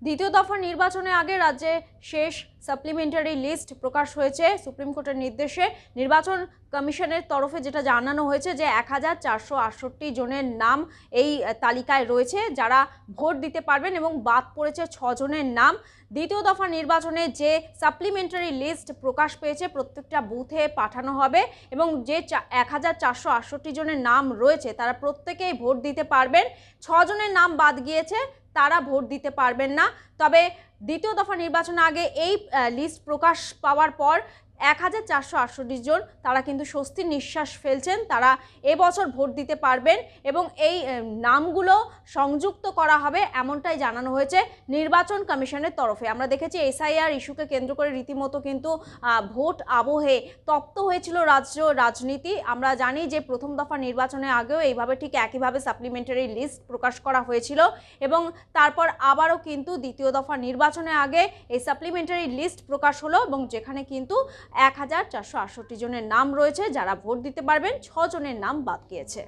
দ্বিতীয় দফা নির্বাচনের আগে রাজ্যে শেষ সাপ্লিমেন্টারি লিস্ট প্রকাশ হয়েছে। সুপ্রিম কোর্টের নির্দেশে নির্বাচন কমিশনের তরফে যেটা জানানো হয়েছে যে 1468 জনের নাম এই তালিকায় রয়েছে যারা ভোট দিতে পারবেন এবং বাদ পড়েছে 6 জনের নাম। দ্বিতীয় দফা নির্বাচনে যে সাপ্লিমেন্টারি লিস্ট প্রকাশ পেয়েছে প্রত্যেকটা বুথে পাঠানো হবে এবং যে 1468 জনের নাম রয়েছে তারা প্রত্যেকেই ভোট দিতে পারবেন। 6 জনের নাম বাদ গিয়েছে, তারা ভোট দিতে পারবেন না। তবে দ্বিতীয় দফা নির্বাচনের আগে এই লিস্ট প্রকাশ পাওয়ার পর 1468 জন তারা কিন্তু স্বস্তির নিঃশ্বাস ফেলছেন, তারা এবছর ভোট দিতে পারবেন এবং এই নামগুলো সংযুক্ত করা হবে এমনটাই জানানো হয়েছে নির্বাচন কমিশনের তরফে। আমরা দেখেছি এসআইআর ইস্যুকে কেন্দ্র করে রীতিমতো কিন্তু ভোট আবহে তপ্ত হয়েছিল রাজ্য রাজনীতি। আমরা জানি যে প্রথম দফা নির্বাচনের আগেও এইভাবে ঠিক একইভাবে সাপ্লিমেন্টারি লিস্ট প্রকাশ করা হয়েছিল এবং তারপর আবারও কিন্তু দ্বিতীয় দফা নির্বাচনের আগে এই সাপ্লিমেন্টারি লিস্ট প্রকাশ হলো এবং যেখানে কিন্তু 1468 জনের নাম রয়েছে যারা ভোট দিতে পারবেন, 6 জনের নাম বাদ গিয়েছে।